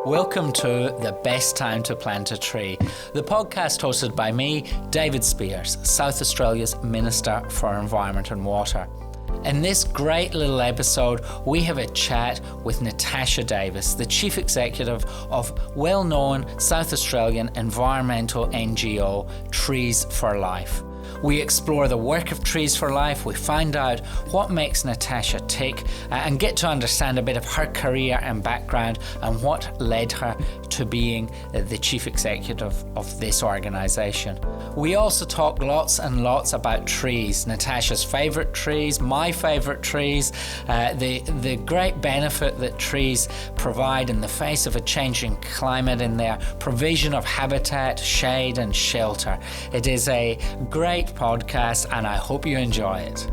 Welcome to The Best Time to Plant a Tree, the podcast hosted by me, David Spears, South Australia's Minister for Environment and Water. In this great little episode, we have a chat with Natasha Davis, the Chief Executive of well-known South Australian environmental NGO Trees for Life. We explore the work of Trees for Life, we find out what makes Natasha tick, and get to understand a bit of her career and background and what led her to being the Chief Executive of this organisation. We also talk lots and lots about trees, Natasha's favourite trees, my favourite trees, the great benefit that trees provide in the face of a changing climate in their provision of habitat, shade and shelter. It is a great podcast and I hope you enjoy it.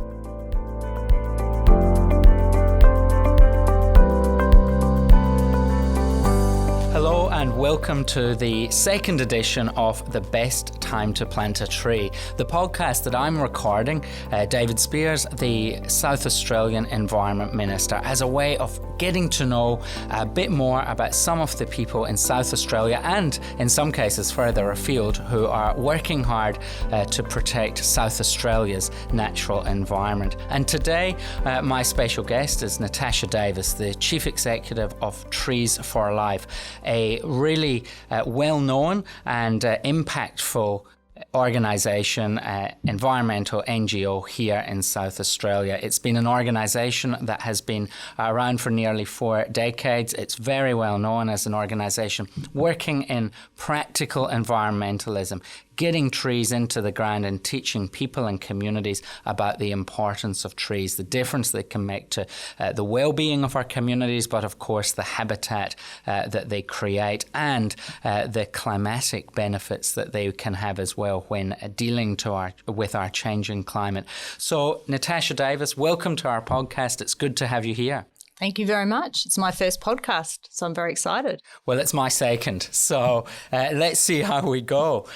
Hello and welcome to the second edition of The Best Time to Plant a Tree, the podcast that I'm recording, David Spears, the South Australian Environment Minister, as a way of getting to know a bit more about some of the people in South Australia and in some cases further afield who are working hard to protect South Australia's natural environment. And today my special guest is Natasha Davis, the Chief Executive of Trees for Life, a really well-known and impactful organisation, environmental NGO here in South Australia. It's been an organisation that has been around for nearly 4 decades. It's very well known as an organisation working in practical environmentalism, getting trees into the ground and teaching people and communities about the importance of trees, the difference they can make to the well-being of our communities, but of course the habitat that they create and the climatic benefits that they can have as well when dealing with our changing climate. So Natasha Davis, welcome to our podcast. It's good to have you here. Thank you very much. It's my first podcast, so I'm very excited. Well, it's my second, so let's see how we go.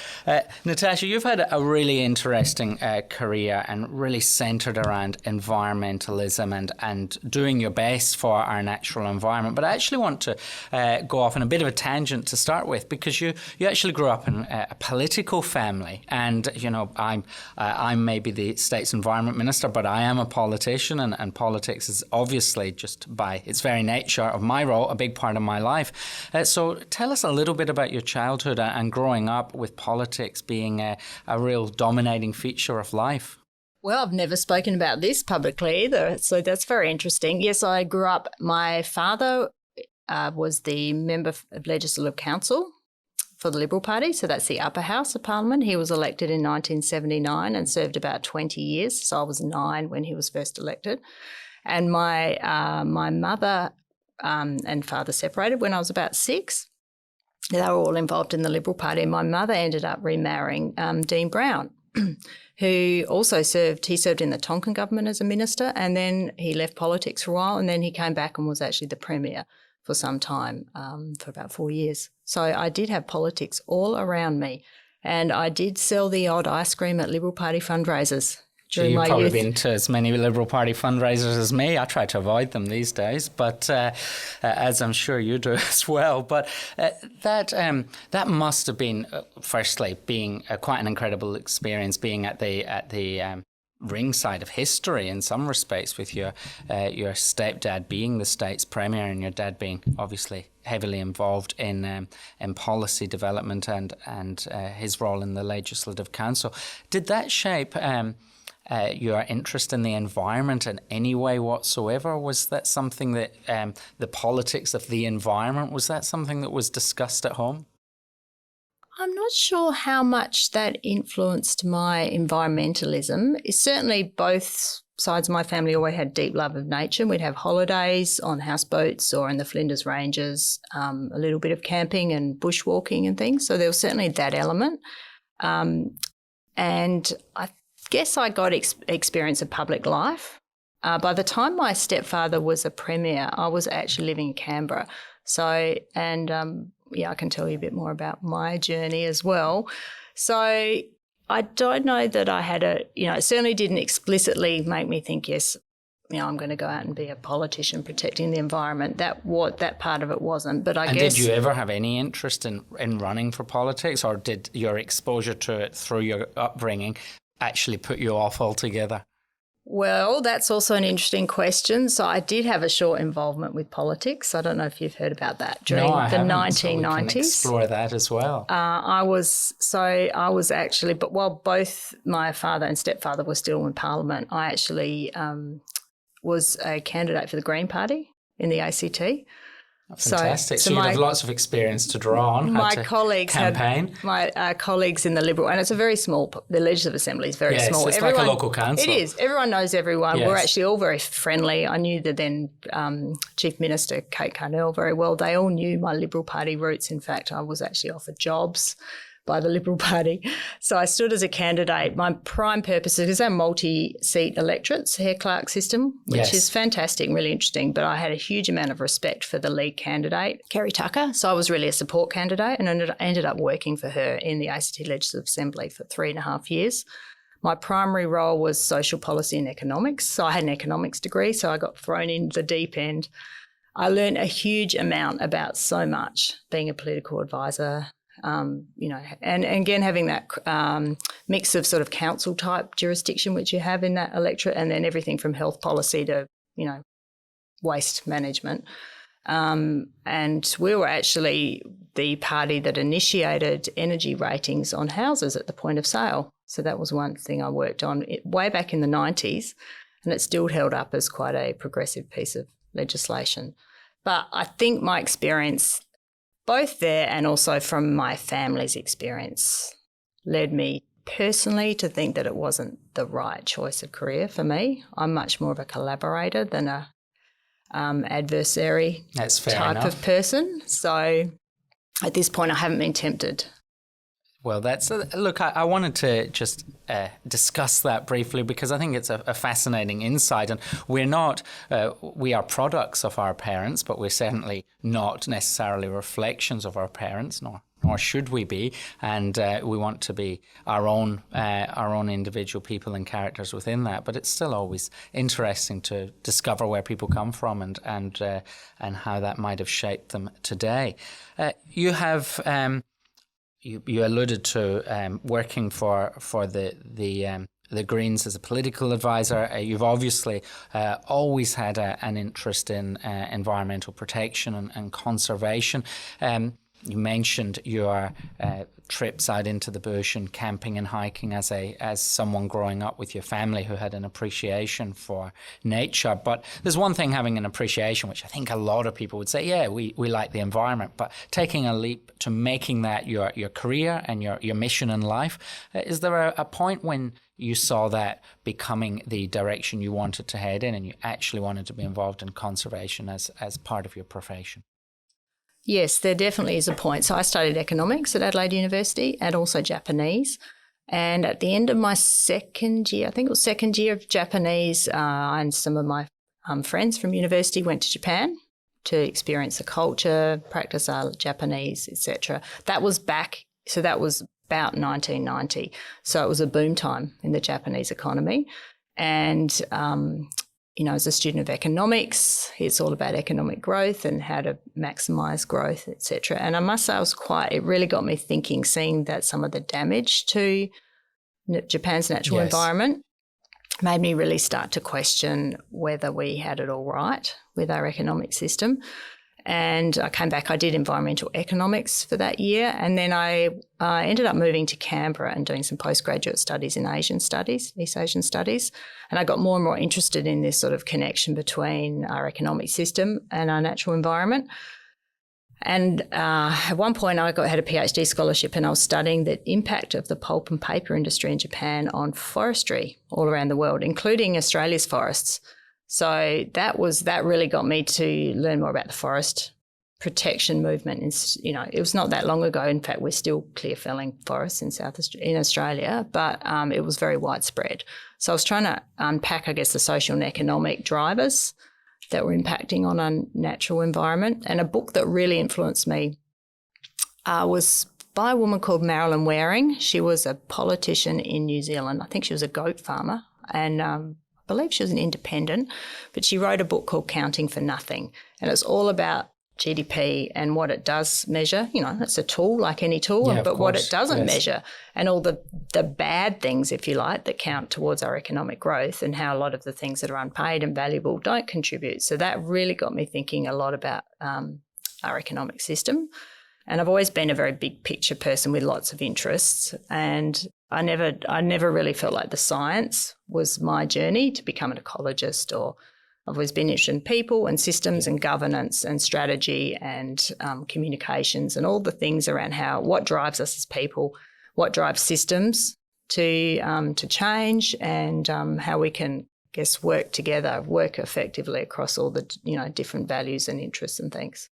Natasha, you've had a really interesting career and really centred around environmentalism and doing your best for our natural environment. But I actually want to go off on a bit of a tangent to start with, because you actually grew up in a political family. And, you know, I'm maybe the state's environment minister, but I am a politician, and politics is obviously just by its very nature of my role, a big part of my life. So tell us a little bit about your childhood and growing up with politics being a real dominating feature of life. Well, I've never spoken about this publicly either, so that's very interesting. Yes, I grew up, my father was the member of Legislative Council for the Liberal Party, so that's the upper house of Parliament. He was elected in 1979 and served about 20 years, so I was 9 when he was first elected. And my mother and father separated when I was about 6. They were all involved in the Liberal Party. My mother ended up remarrying Dean Brown, who also served in the Tonkin government as a minister, and then he left politics for a while, and then he came back and was actually the Premier for some time, for about 4 years. So I did have politics all around me, and I did sell the odd ice cream at Liberal Party fundraisers. You've probably been to as many Liberal Party fundraisers as me. I try to avoid them these days, but as I'm sure you do as well. But that must have been, firstly, being quite an incredible experience, being at the ringside of history in some respects, with your stepdad being the state's premier and your dad being obviously heavily involved in policy development and his role in the Legislative Council. Did that shape your interest in the environment in any way whatsoever? Was that something that the politics of the environment, was that something that was discussed at home? I'm not sure how much that influenced my environmentalism. It's certainly both sides of my family always had deep love of nature. We'd have holidays on houseboats or in the Flinders Ranges, a little bit of camping and bushwalking and things. So there was certainly that element. And I guess I got experience of public life. By the time my stepfather was a premier, I was actually living in Canberra. So, and I can tell you a bit more about my journey as well. So I don't know that I had it certainly didn't explicitly make me think, yes, I'm going to go out and be a politician protecting the environment. That part of it wasn't. But I Did guess. you ever have any interest in running for politics, or did your exposure to it through your upbringing actually put you off altogether? Well, that's also an interesting question. So I did have a short involvement with politics. I don't know if you've heard about that during no, I the haven't, 1990s. so we can explore that as well. I was actually, but while both my father and stepfather were still in Parliament, I actually was a candidate for the Green Party in the ACT. Fantastic. So you'd have lots of experience to draw on. My colleagues campaign. My colleagues in the Liberal, and it's a very small, the Legislative Assembly is very small. It's like a local council. It is. Everyone knows everyone. Yes. We're actually all very friendly. I knew the then Chief Minister, Kate Carnell, very well. They all knew my Liberal Party roots. In fact, I was actually offered jobs by the Liberal Party. So I stood as a candidate. My prime purpose is our multi-seat electorates, Hare-Clark system, which is fantastic and really interesting. But I had a huge amount of respect for the lead candidate, Kerry Tucker. So I was really a support candidate and ended up working for her in the ACT Legislative Assembly for 3.5 years. My primary role was social policy and economics. So I had an economics degree, so I got thrown in the deep end. I learned a huge amount about so much, being a political advisor, and again, having that mix of sort of council type jurisdiction, which you have in that electorate, and then everything from health policy to, waste management. And we were actually the party that initiated energy ratings on houses at the point of sale. So that was one thing I worked on way back in the 90s, and it's still held up as quite a progressive piece of legislation. But I think my experience both there and also from my family's experience led me personally to think that it wasn't the right choice of career for me. I'm much more of a collaborator than a adversary type of person. So at this point, I haven't been tempted. Well, look, I wanted to just discuss that briefly because I think it's a fascinating insight. And we are products of our parents, but we're certainly not necessarily reflections of our parents, nor should we be. And we want to be our own individual people and characters within that. But it's still always interesting to discover where people come from and how that might have shaped them today. You have. You alluded to working for the Greens as a political advisor. You've obviously always had an interest in environmental protection and conservation. You mentioned your trips out into the bush and camping and hiking as someone growing up with your family who had an appreciation for nature. But there's one thing having an appreciation, which I think a lot of people would say, yeah, we like the environment, but taking a leap to making that your career and your mission in life, is there a point when you saw that becoming the direction you wanted to head in and you actually wanted to be involved in conservation as part of your profession? Yes, there definitely is a point. So I studied economics at Adelaide University and also Japanese. And at the end of my second year, I think it was second year of Japanese, and some of my friends from university went to Japan to experience the culture, practice our Japanese, etc. That was about 1990. So it was a boom time in the Japanese economy. And as a student of economics, it's all about economic growth and how to maximise growth, etc. And I must say, it really got me thinking, seeing that some of the damage to Japan's natural environment made me really start to question whether we had it all right with our economic system. And I came back, I did environmental economics for that year, and then I ended up moving to Canberra and doing some postgraduate studies in Asian studies, East Asian studies. And I got more and more interested in this sort of connection between our economic system and our natural environment. And at one point I had a PhD scholarship and I was studying the impact of the pulp and paper industry in Japan on forestry all around the world, including Australia's forests. So that really got me to learn more about the forest protection movement. It was not that long ago. In fact, we're still clear felling forests in Australia, but it was very widespread. So I was trying to unpack, I guess, the social and economic drivers that were impacting on our natural environment. And a book that really influenced me was by a woman called Marilyn Waring. She was a politician in New Zealand. I think she was a goat farmer, and believe she was an independent, but she wrote a book called Counting for Nothing. And it's all about GDP and what it does measure. It's a tool like any tool, but what it doesn't measure and all the bad things, if you like, that count towards our economic growth, and how a lot of the things that are unpaid and valuable don't contribute. So that really got me thinking a lot about our economic system. And I've always been a very big picture person with lots of interests, and I never really felt like the science was my journey to become an ecologist. Or I've always been interested in people and systems and governance and strategy and communications and all the things around what drives us as people, what drives systems to change, and how we can, work together, work effectively across all the different values and interests and things.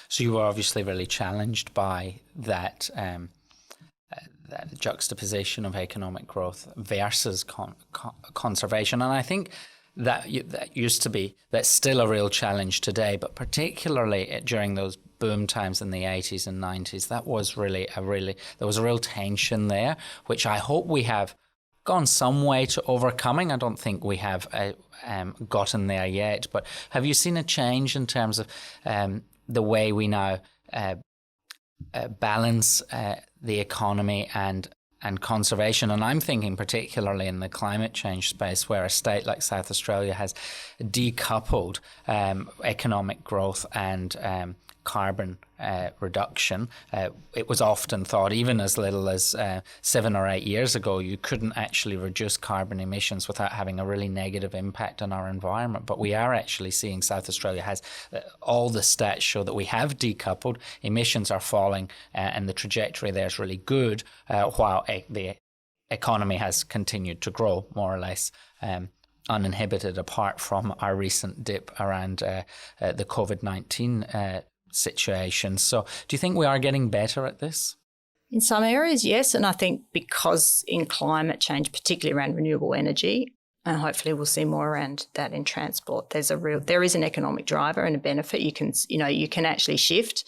So you were obviously really challenged by that that juxtaposition of economic growth versus conservation, and I think that's still a real challenge today, but particularly during those boom times in the 80s and 90s, that was there was a real tension there, which I hope we have gone some way to overcoming. I don't think we have gotten there yet, but have you seen a change in terms of the way we now balance the economy and conservation? And I'm thinking particularly in the climate change space, where a state like South Australia has decoupled economic growth and carbon reduction. It was often thought, even as little as 7 or 8 years ago, you couldn't actually reduce carbon emissions without having a really negative impact on our environment. But we are actually seeing South Australia has all the stats show that we have decoupled. Emissions are falling, and the trajectory there is really good, while the economy has continued to grow more or less uninhibited, apart from our recent dip around the COVID-19 situation. So do you think we are getting better at this? In some areas, yes. And I think because in climate change, particularly around renewable energy, and hopefully we'll see more around that in transport, there is an economic driver and a benefit. You can actually shift.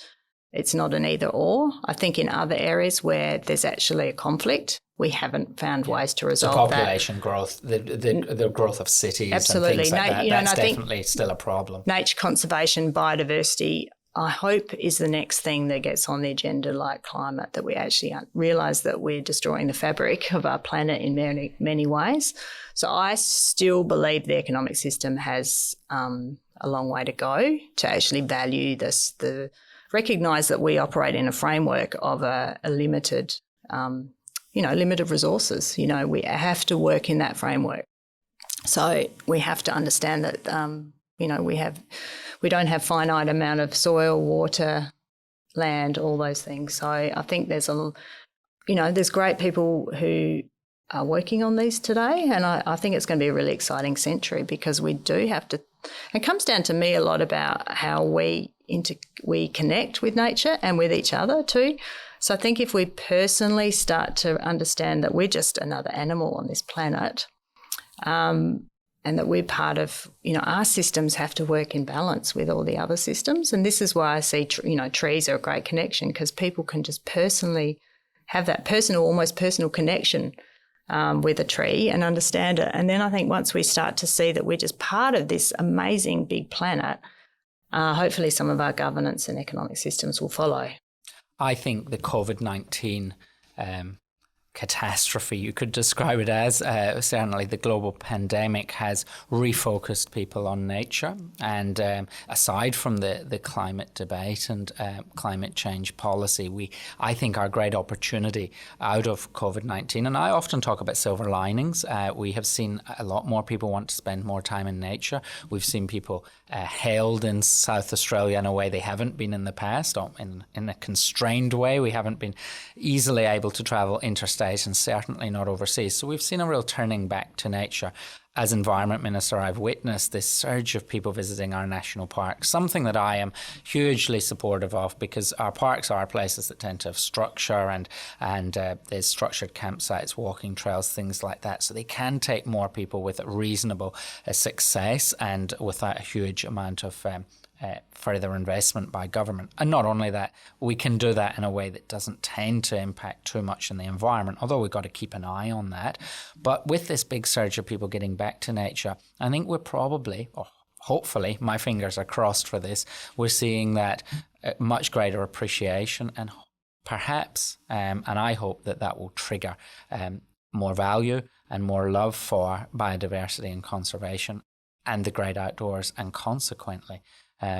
It's not an either or. I think in other areas where there's actually a conflict, we haven't found ways to resolve that. The population growth, the growth of cities, absolutely. And things like that. That's definitely still a problem. Nature conservation, biodiversity, I hope, is the next thing that gets on the agenda, like climate, that we actually realise that we're destroying the fabric of our planet in many, many ways. So I still believe the economic system has a long way to go to actually value this, recognise that we operate in a framework of a limited, limited resources. We have to work in that framework. So we have to understand that, we don't have finite amount of soil, water, land, all those things. So I think there's there's great people who are working on these today, and I think it's going to be a really exciting century, because we do have to. It comes down to me a lot about how we connect with nature and with each other too. So I think if we personally start to understand that we're just another animal on this planet, and that we're part of, our systems have to work in balance with all the other systems. And this is why I see, trees are a great connection, because people can just personally have that almost personal connection with a tree and understand it. And then I think once we start to see that we're just part of this amazing big planet, hopefully some of our governance and economic systems will follow. I think the COVID-19 catastrophe, you could describe it as, certainly the global pandemic has refocused people on nature. And aside from the climate debate and climate change policy, I think our great opportunity out of COVID-19, and I often talk about silver linings, we have seen a lot more people want to spend more time in nature. We've seen people held in South Australia in a way they haven't been in the past, in a constrained way. We haven't been easily able to travel interstate, and certainly not overseas. So we've seen a real turning back to nature. As Environment Minister, I've witnessed this surge of people visiting our national parks, something that I am hugely supportive of, because our parks are places that tend to have structure and there's structured campsites, walking trails, things like that. So they can take more people with reasonable success and without a huge amount of further investment by government. And not only that, we can do that in a way that doesn't tend to impact too much in the environment, although we've got to keep an eye on that. But with this big surge of people getting back back to nature. I think we're probably, or hopefully, my fingers are crossed for this, we're seeing that much greater appreciation and perhaps, and I hope that will trigger more value and more love for biodiversity and conservation and the great outdoors, and consequently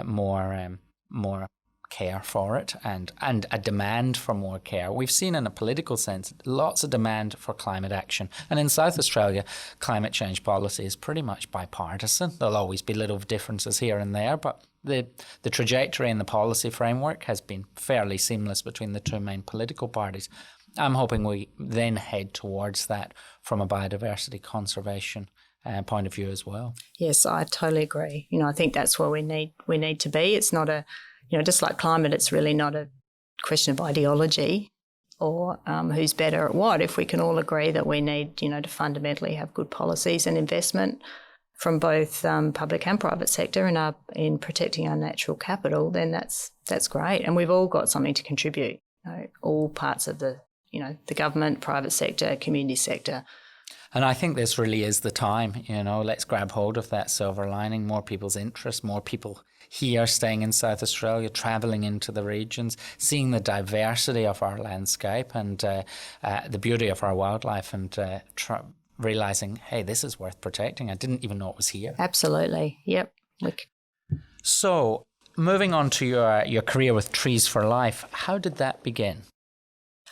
more care for it and a demand for more care. We've seen in a political sense lots of demand for climate action. And in South Australia, climate change policy is pretty much bipartisan. There'll always be little differences here and there, but the trajectory and the policy framework has been fairly seamless between the two main political parties. I'm hoping we then head towards that from a biodiversity conservation point of view as well. Yes, I totally agree. I think that's where we need to be. It's not just like climate, it's really not a question of ideology or who's better at what. If we can all agree that we need, to fundamentally have good policies and investment from both public and private sector in protecting our natural capital, then that's great. And we've all got something to contribute. All parts of the government, private sector, community sector. And I think this really is the time, let's grab hold of that silver lining, more people's interest, more people here staying in South Australia, travelling into the regions, seeing the diversity of our landscape and the beauty of our wildlife and realising, hey, this is worth protecting. I didn't even know it was here. Absolutely. Yep. So moving on to your career with Trees for Life, how did that begin?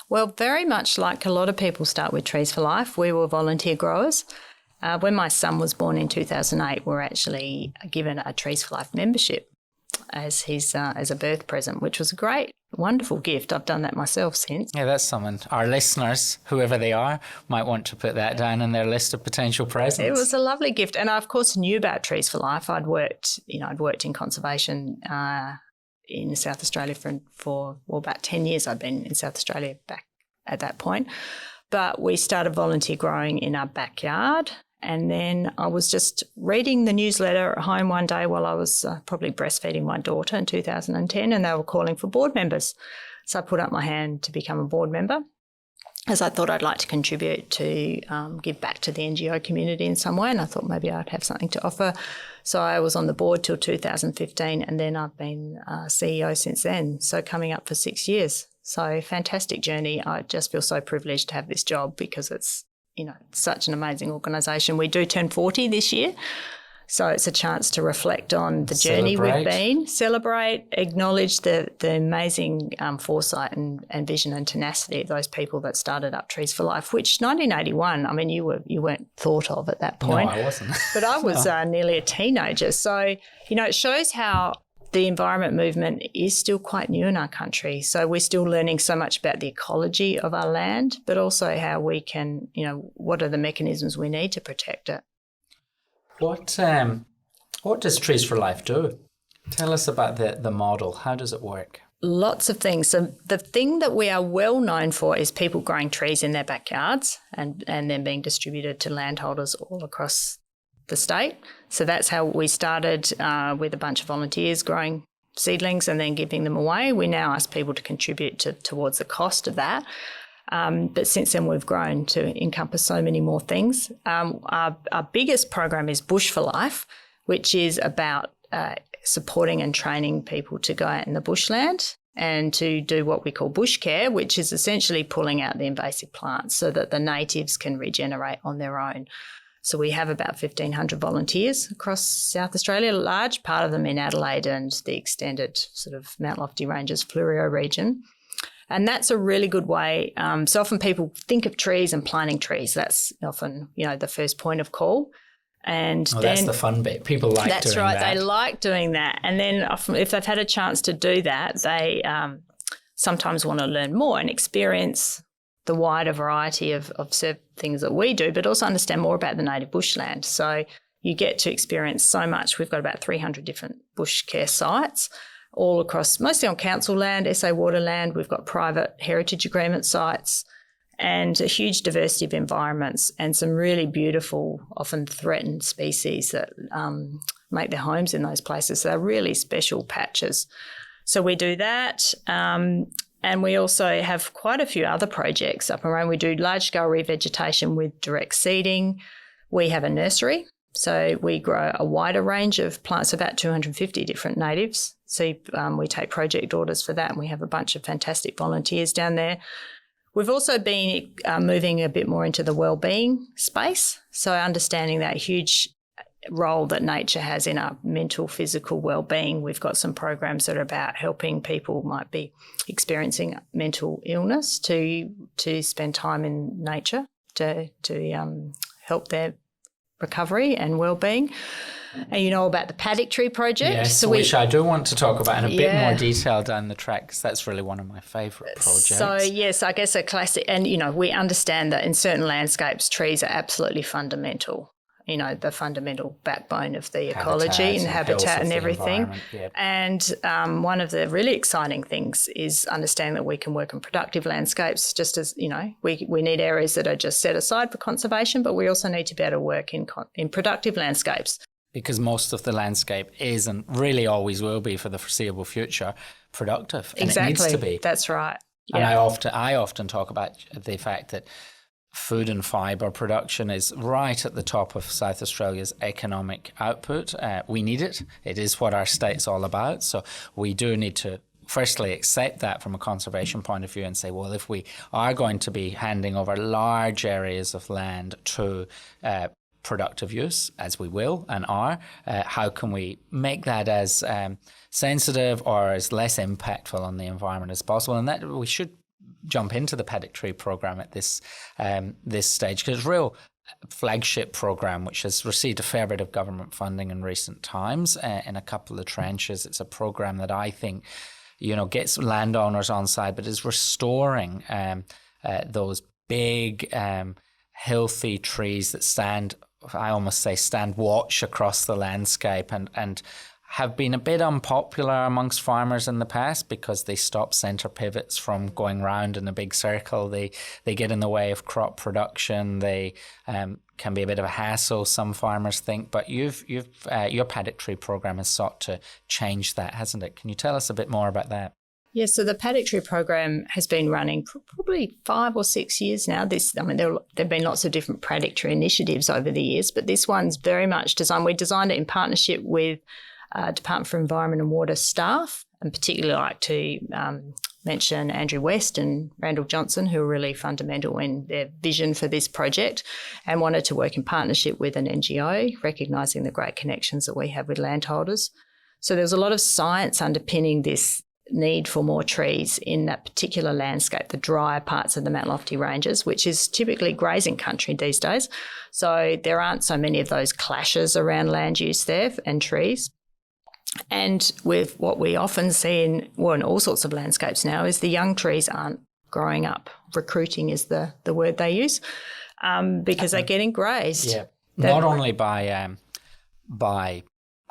Well, very much like a lot of people start with Trees for Life, we were volunteer growers. When my son was born in 2008, we were actually given a Trees for Life membership as a birth present, which was a great, wonderful gift. I've done that myself since. Yeah, that's someone, our listeners, whoever they are, might want to put that down in their list of potential presents. It was a lovely gift. And I, of course, knew about Trees for Life. I'd worked in conservation in South Australia for about 10 years. I'd been in South Australia back at that point. But we started volunteer growing in our backyard. And then I was just reading the newsletter at home one day while I was probably breastfeeding my daughter in 2010, and they were calling for board members. So I put up my hand to become a board member, as I thought I'd like to contribute to give back to the NGO community in some way, and I thought maybe I'd have something to offer. So I was on the board till 2015, and then I've been CEO since then, so coming up for 6 years. So fantastic journey. I just feel so privileged to have this job because it's such an amazing organisation. We do turn 40 this year, so it's a chance to reflect on the journey we've been, celebrate, acknowledge the amazing foresight and vision and tenacity of those people that started up Trees for Life, which 1981, I mean, you weren't thought of at that point. No, I wasn't. But I was nearly a teenager. So, it shows how the environment movement is still quite new in our country. So we're still learning so much about the ecology of our land, but also how we can, what are the mechanisms we need to protect it. What does Trees for Life do? Tell us about the model. How does it work? Lots of things. So the thing that we are well known for is people growing trees in their backyards and then being distributed to landholders all across the state. So that's how we started with a bunch of volunteers growing seedlings and then giving them away. We now ask people to contribute towards the cost of that. But since then, we've grown to encompass so many more things. Our biggest program is Bush for Life, which is about supporting and training people to go out in the bushland and to do what we call bush care, which is essentially pulling out the invasive plants so that the natives can regenerate on their own. So we have about 1,500 volunteers across South Australia, a large part of them in Adelaide and the extended sort of Mount Lofty Ranges, Fleurieu region. And that's a really good way. So often people think of trees and planting trees. That's often, the first point of call. And then, that's the fun bit. People like doing that. That's right. They like doing that. And then often if they've had a chance to do that, they sometimes want to learn more and experience the wider variety of things that we do, but also understand more about the native bushland. So you get to experience so much. We've got about 300 different bush care sites all across, mostly on council land, SA water land. We've got private heritage agreement sites and a huge diversity of environments and some really beautiful, often threatened species that make their homes in those places. So they're really special patches. So we do that. And we also have quite a few other projects up and around. We do large-scale revegetation with direct seeding. We have a nursery So we grow a wider range of plants, about 250 different natives. So we take project orders for that, and we have a bunch of fantastic volunteers down there. We've also been moving a bit more into the wellbeing space, so understanding that huge role that nature has in our mental, physical well-being. We've got some programs that are about helping people who might be experiencing mental illness to spend time in nature to help their recovery and well-being. And you know about the paddock tree project. Yes, which I do want to talk about in a bit more detail down the track, because that's really one of my favourite projects. So, yes, I guess a classic, and, you know, we understand that in certain landscapes, trees are absolutely fundamental, you know, the fundamental backbone of the ecology and habitat and everything. Yep. And one of the really exciting things is understanding that we can work in productive landscapes, just as, you know, we need areas that are just set aside for conservation, but we also need to be able to work in productive landscapes. Because most of the landscape is, and really always will be for the foreseeable future, productive. And exactly. It needs to be. That's right. And I often talk about the fact that food and fibre production is right at the top of South Australia's economic output. We need it. It is what our state's all about. So we do need to firstly accept that from a conservation point of view and say, well, if we are going to be handing over large areas of land to productive use, as we will and are, how can we make that as sensitive or as less impactful on the environment as possible? And that we should jump into the paddock tree program at this stage, because it's a real flagship program which has received a fair bit of government funding in recent times in a couple of tranches. It's a program that I think, you know, gets landowners on side, but is restoring those big healthy trees that stand watch across the landscape and have been a bit unpopular amongst farmers in the past because they stop centre pivots from going round in a big circle. They get in the way of crop production. They can be a bit of a hassle, some farmers think. But your paddock tree program has sought to change that, hasn't it? Can you tell us a bit more about that? Yeah, so the paddock tree program has been running probably 5 or 6 years now. There have been lots of different paddock tree initiatives over the years, but this one's very much designed. We designed it in partnership with Department for Environment and Water staff, and particularly like to mention Andrew West and Randall Johnson, who are really fundamental in their vision for this project, and wanted to work in partnership with an NGO, recognising the great connections that we have with landholders. So there's a lot of science underpinning this need for more trees in that particular landscape, the drier parts of the Mount Lofty Ranges, which is typically grazing country these days. So there aren't so many of those clashes around land use there and trees. And with what we often see in all sorts of landscapes now is the young trees aren't growing up. Recruiting is the word they use, because they're getting grazed. Yeah, not only by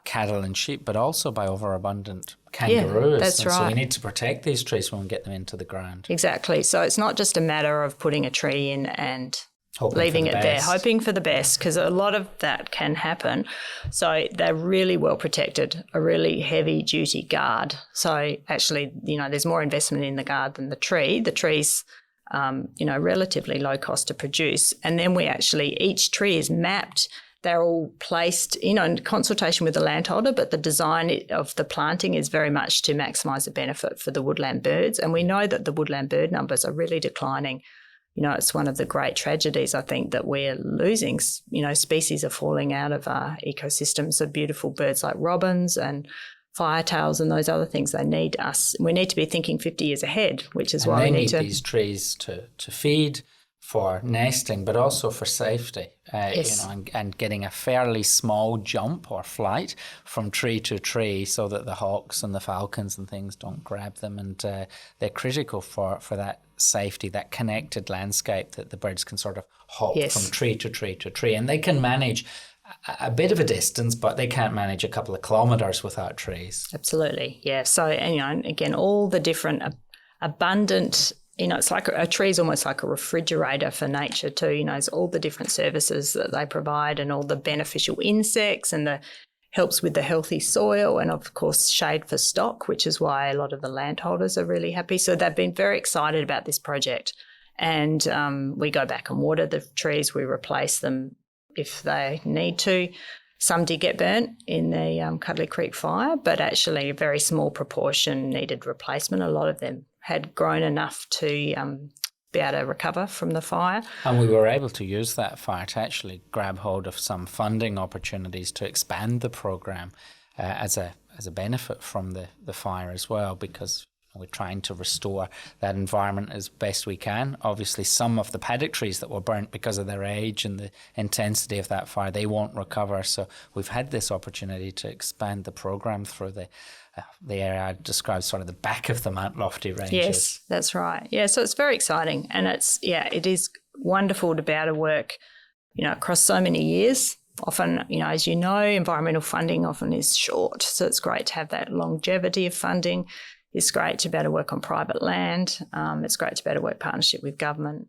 cattle and sheep, but also by overabundant kangaroos. Yeah, that's right. So we need to protect these trees when we get them into the ground. Exactly. So it's not just a matter of putting a tree in and leaving it there, hoping for the best, because a lot of that can happen. So they're really well protected, a really heavy duty guard. So actually, you know, there's more investment in the guard than the tree. The tree's, relatively low cost to produce. And then each tree is mapped. They're all placed, in consultation with the landholder, but the design of the planting is very much to maximise the benefit for the woodland birds. And we know that the woodland bird numbers are really declining. You know, it's one of the great tragedies, I think, that we're losing. You know, species are falling out of our ecosystems of beautiful birds like robins and firetails and those other things. They need us. We need to be thinking 50 years ahead, which is why we need to... these trees to feed, for nesting, but also for safety, yes. and getting a fairly small jump or flight from tree to tree so that the hawks and the falcons and things don't grab them. And they're critical for that safety, that connected landscape that the birds can sort of hop yes. from tree to tree to tree. And they can manage a bit of a distance, but they can't manage a couple of kilometres without trees. Absolutely, yeah. So, again, all the different abundant... it's like a tree is almost like a refrigerator for nature too. It's all the different services that they provide and all the beneficial insects and the helps with the healthy soil and, of course, shade for stock, which is why a lot of the landholders are really happy. So they've been very excited about this project. And we go back and water the trees. We replace them if they need to. Some did get burnt in the Cuddly Creek fire, but actually a very small proportion needed replacement. A lot of them had grown enough to be able to recover from the fire. And we were able to use that fire to actually grab hold of some funding opportunities to expand the program as a benefit from the fire as well, because we're trying to restore that environment as best we can. Obviously, some of the paddock trees that were burnt because of their age and the intensity of that fire, they won't recover. So we've had this opportunity to expand the program through the area I described, sort of the back of the Mount Lofty ranges. Yes, that's right. Yeah, so it's very exciting, and it is wonderful to be able to work, across so many years. Often, as you know, environmental funding often is short, so it's great to have that longevity of funding. It's great to be able to work on private land. It's great to be able to work partnership with government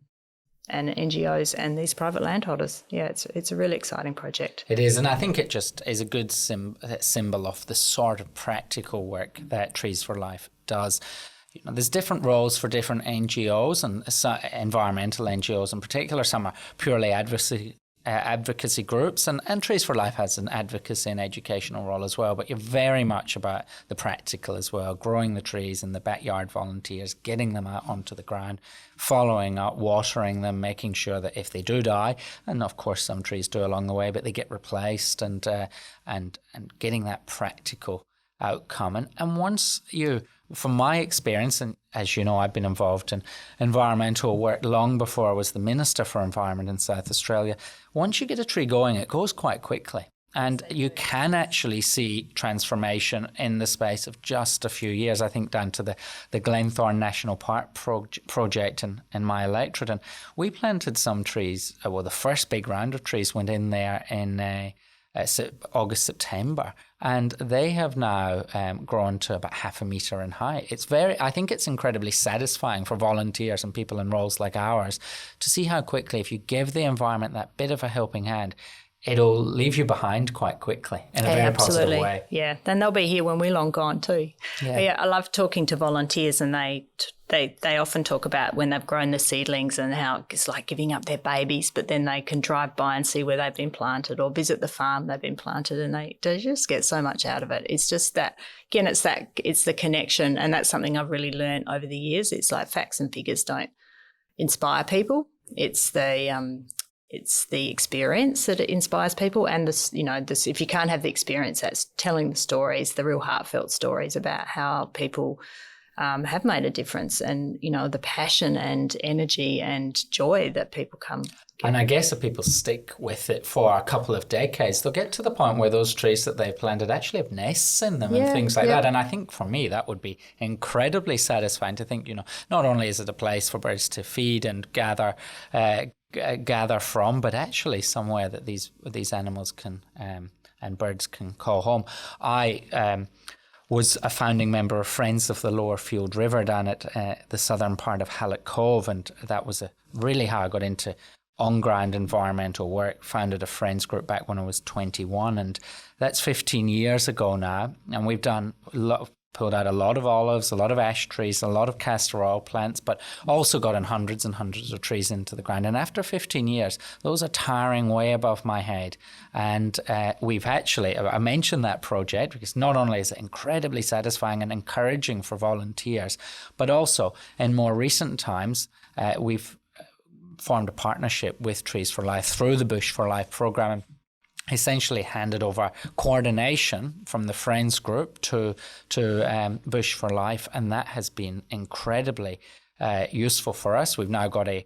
and NGOs and these private landholders. Yeah, it's a really exciting project. It is, and I think it just is a good symbol of the sort of practical work that Trees for Life does. There's different roles for different NGOs and environmental NGOs in particular. Some are purely advocacy groups, and Trees for Life has an advocacy and educational role as well, but you're very much about the practical as well, growing the trees in the backyard volunteers, getting them out onto the ground, following up, watering them, making sure that if they do die, and of course some trees do along the way, but they get replaced, and getting that practical outcome. And once you, from my experience, and as you know, I've been involved in environmental work long before I was the Minister for Environment in South Australia. Once you get a tree going, it goes quite quickly. And you can actually see transformation in the space of just a few years. I think down to the Glenthorne National Park project in my electorate. And we planted some trees, the first big round of trees went in there in August, September, and they have now grown to about 0.5 metre in height. I think it's incredibly satisfying for volunteers and people in roles like ours to see how quickly, if you give the environment that bit of a helping hand, it'll leave you behind quite quickly in a very positive way. Yeah, then they'll be here when we're long gone too. Yeah, I love talking to volunteers, and they often talk about when they've grown the seedlings and how it's like giving up their babies, but then they can drive by and see where they've been planted or visit the farm they've been planted, and they just get so much out of it. It's just that, again, it's the connection, and that's something I've really learned over the years. It's like facts and figures don't inspire people. It's the experience that it inspires people, and if you can't have the experience, that's telling the stories, the real heartfelt stories about how people have made a difference, and the passion and energy and joy that people come. And I guess if people stick with it for a couple of decades, they'll get to the point where those trees that they've planted actually have nests in them and things like that. And I think for me, that would be incredibly satisfying to think, not only is it a place for birds to feed and gather from, but actually somewhere that these animals can and birds can call home. I was a founding member of Friends of the Lower Field River down at the southern part of Hallett Cove, and that was really how I got into on-ground environmental work. Founded a friends group back when I was 21, and that's 15 years ago now, and we've done pulled out a lot of olives, a lot of ash trees, a lot of castor oil plants, but also gotten hundreds and hundreds of trees into the ground. And after 15 years, those are towering way above my head. And we've actually, I mentioned that project because not only is it incredibly satisfying and encouraging for volunteers, but also in more recent times, we've formed a partnership with Trees for Life through the Bush for Life program, essentially handed over coordination from the Friends group to Bush for Life, and that has been incredibly useful for us. We've now got a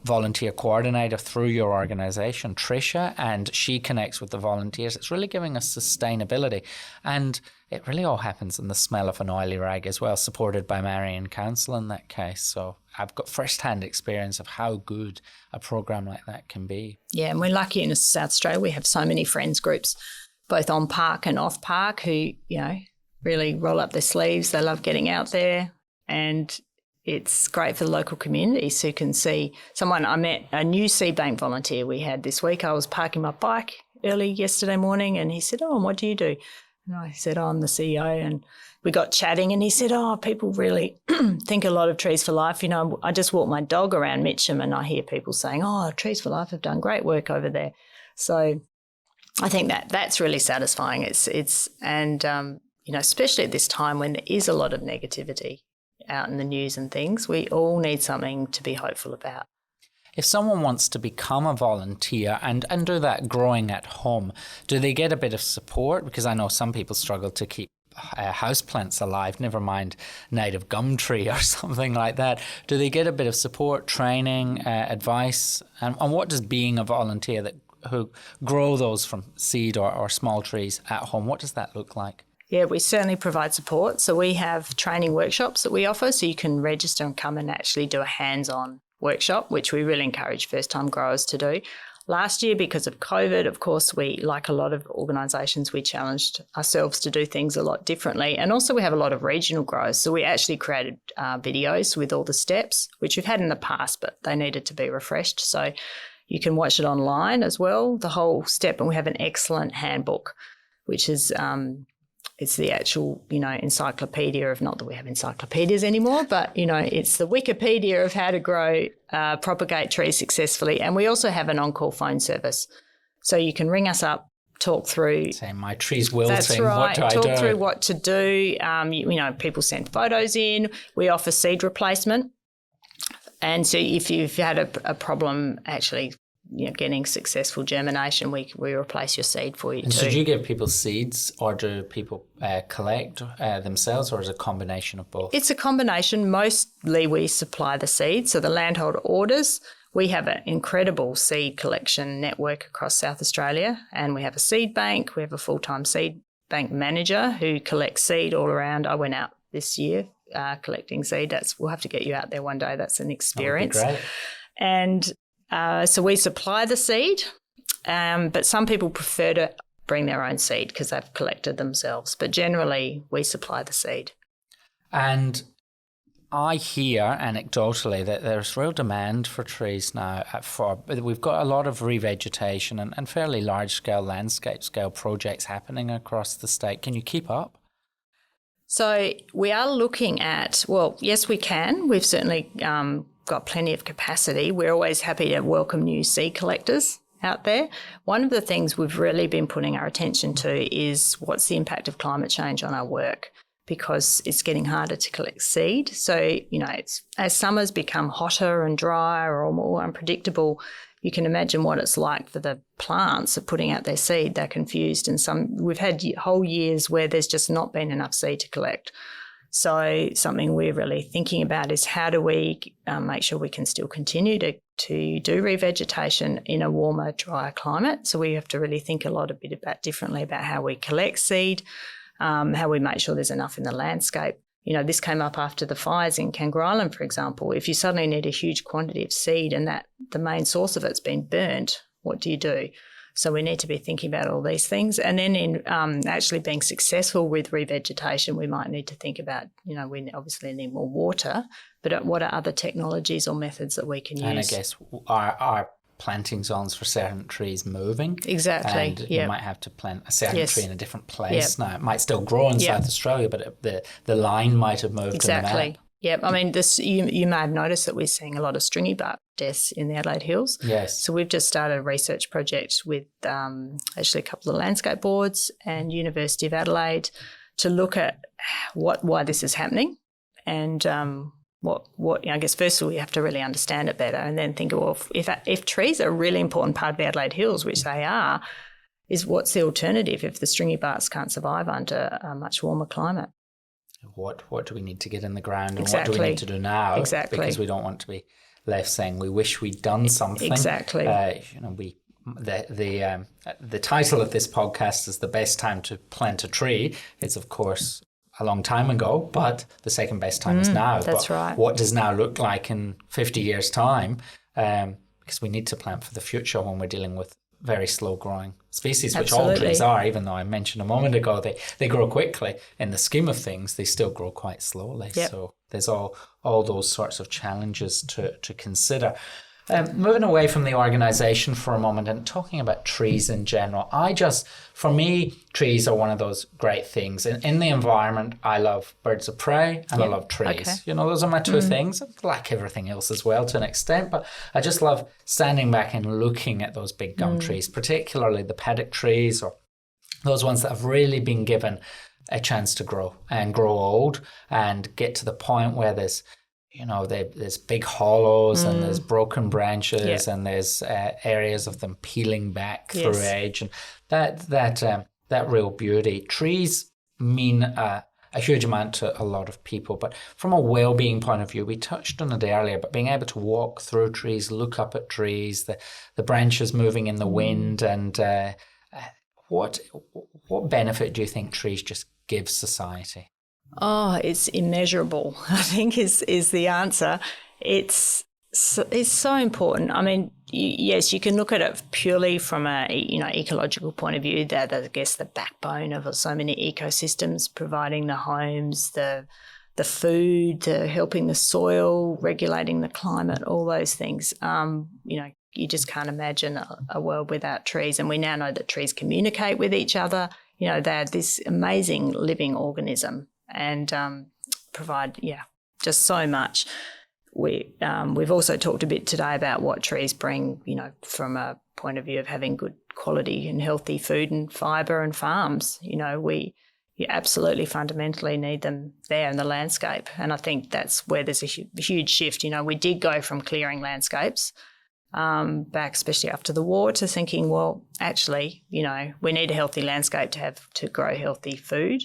volunteer coordinator through your organisation, Tricia, and she connects with the volunteers. It's really giving us sustainability, and it really all happens in the smell of an oily rag as well, supported by Marion Council in that case. So I've got first-hand experience of how good a program like that can be. Yeah, and we're lucky in South Australia. We have so many friends groups, both on park and off park, who, really roll up their sleeves. They love getting out there, and it's great for the local communities who can see someone. I met a new seed bank volunteer we had this week. I was parking my bike early yesterday morning, and he said, "Oh, and what do you do?" And I said, "Oh, I'm the CEO." And we got chatting, and he said, "Oh, people really think a lot of Trees for Life. I just walk my dog around Mitcham, and I hear people saying, 'Oh, Trees for Life have done great work over there.'" So I think that's really satisfying. Especially at this time when there is a lot of negativity out in the news and things, we all need something to be hopeful about. If someone wants to become a volunteer and do that growing at home, do they get a bit of support? Because I know some people struggle to keep houseplants alive, never mind native gum tree or something like that. Do they get a bit of support, training, advice? And what does being a volunteer who grow those from seed or small trees at home, what does that look like? Yeah, we certainly provide support. So we have training workshops that we offer, so you can register and come and actually do a hands-on workshop, which we really encourage first-time growers to do. Last year, because of COVID, of course, we, like a lot of organisations, we challenged ourselves to do things a lot differently. And also we have a lot of regional growers. So we actually created videos with all the steps, which we've had in the past, but they needed to be refreshed. So you can watch it online as well, the whole step. And we have an excellent handbook, which is it's the actual, encyclopedia of, not that we have encyclopedias anymore, but, it's the Wikipedia of how to grow, propagate trees successfully. And we also have an on-call phone service. So you can ring us up, talk through. Say, my tree's wilting, that's right. What do I do? Talk through what to do. People send photos in. We offer seed replacement. And so if you've had a problem actually getting successful germination, we replace your seed for you too. So do you give people seeds, or do people collect themselves, or is it a combination of both? It's a combination. Mostly we supply the seed, so the landholder orders. We have an incredible seed collection network across South Australia, and we have a seed bank. We have a full-time seed bank manager who collects seed all around. I went out this year collecting seed. We'll have to get you out there one day. That's an experience. That would be great. And so we supply the seed, but some people prefer to bring their own seed because they've collected themselves. But generally, we supply the seed. And I hear anecdotally that there's real demand for trees now. We've got a lot of revegetation and fairly large-scale landscape-scale projects happening across the state. Can you keep up? So we are looking at, yes, we can. We've certainly got plenty of capacity. We're always happy to welcome new seed collectors out there. One of the things we've really been putting our attention to is what's the impact of climate change on our work, because it's getting harder to collect seed. So, as summers become hotter and drier or more unpredictable, you can imagine what it's like for the plants of putting out their seed. They're confused, and we've had whole years where there's just not been enough seed to collect. So something we're really thinking about is how do we make sure we can still continue to do revegetation in a warmer, drier climate. So we have to really think a bit differently about how we collect seed, how we make sure there's enough in the landscape. This came up after the fires in Kangaroo Island, for example. If you suddenly need a huge quantity of seed and that the main source of it's been burnt, what do you do? So we need to be thinking about all these things. And then in actually being successful with revegetation, we might need to think about, we obviously need more water, but what are other technologies or methods that we can use? And I guess our planting zones for certain trees moving. Exactly. And you might have to plant a certain tree in a different place. Now, it might still grow in South Australia, but the line might have moved exactly. in the map. Yep. I mean, you may have noticed that we're seeing a lot of stringy bark deaths in the Adelaide Hills. Yes. So we've just started a research project with actually a couple of landscape boards and University of Adelaide to look at why this is happening, and I guess first of all we have to really understand it better, and then think, well, if trees are a really important part of the Adelaide Hills, which they are, is what's the alternative if the stringy barks can't survive under a much warmer climate? What do we need to get in the ground, and exactly. what do we need to do now? Exactly. Because we don't want to be left saying we wish we'd done something. Exactly. The title of this podcast is The Best Time to Plant a Tree. It's of course a long time ago, but the second best time is now. That's right. What does now look like in 50 years' time? Because we need to plant for the future when we're dealing with very slow growing species, which all trees are, even though I mentioned a moment ago, they grow quickly. In the scheme of things, they still grow quite slowly. Yep. So there's all those sorts of challenges to consider. Moving away from the organisation for a moment and talking about trees in general, for me, trees are one of those great things. In the environment, I love birds of prey and I love trees. Okay. You know, those are my two things. I like everything else as well to an extent, but I just love standing back and looking at those big gum trees, particularly the paddock trees or those ones that have really been given a chance to grow and grow old and get to the point where there's big hollows and there's broken branches and there's areas of them peeling back through age, and that real beauty. Trees mean a huge amount to a lot of people, but from a well-being point of view, we touched on it earlier, but being able to walk through trees, look up at trees, the branches moving in the wind, and what benefit do you think trees just give society? Oh, it's immeasurable, I think is the answer. It's so important. I mean, yes, you can look at it purely from a ecological point of view. That I guess the backbone of so many ecosystems, providing the homes, the food, helping the soil, regulating the climate, all those things. You just can't imagine a world without trees. And we now know that trees communicate with each other. You know, they're this amazing living organism and provide, just so much. We've also talked a bit today about what trees bring, from a point of view of having good quality and healthy food and fibre and farms. You absolutely fundamentally need them there in the landscape. And I think that's where there's a huge shift. We did go from clearing landscapes back, especially after the war, to thinking, well, actually, we need a healthy landscape to grow healthy food.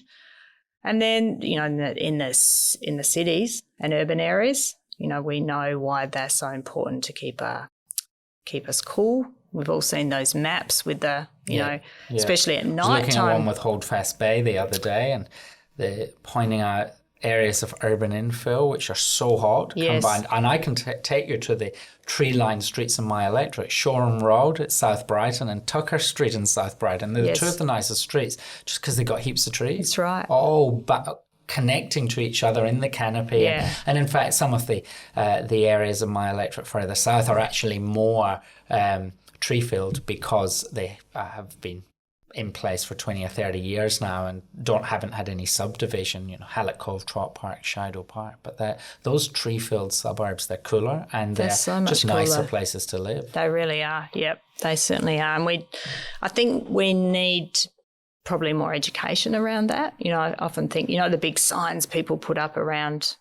And then, in the cities and urban areas, we know why they're so important to keep us cool. We've all seen those maps with especially at night time. I was looking at one with Holdfast Bay the other day, and they're pointing out areas of urban infill which are so hot combined. And I can take you to the tree-lined streets in my electorate, Shoreham Road at South Brighton and Tucker Street in South Brighton. They're two of the nicest streets just because they got heaps of trees. That's right. All connecting to each other in the canopy. And in fact, some of the areas of my electorate further south are actually more tree-filled because they have been in place for 20 or 30 years now and haven't had any subdivision, Hallett Cove, Trott Park, Shido Park. But those tree-filled suburbs, they're cooler and they're so just nicer places to live. They really are. Yep, they certainly are. And I think we need probably more education around that. I often think, the big signs people put up around,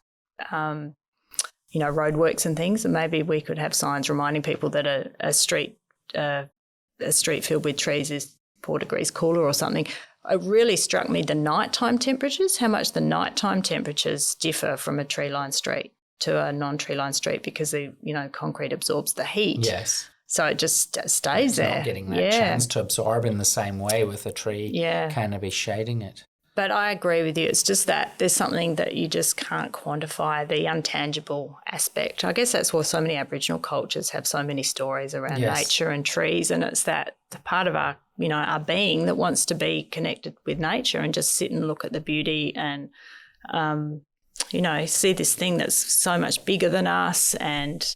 roadworks and things, and maybe we could have signs reminding people that a street filled with trees is 4 degrees cooler or something. It really struck me the nighttime temperatures, how much the nighttime temperatures differ from a tree-lined street to a non-tree-lined street because the concrete absorbs the heat. Yes. So it just stays there. Not getting that chance to absorb in the same way with a tree canopy shading it. But I agree with you. It's just that there's something that you just can't quantify, the untangible aspect. I guess that's why so many Aboriginal cultures have so many stories around nature and trees, and it's that the part of our being that wants to be connected with nature and just sit and look at the beauty and, see this thing that's so much bigger than us, and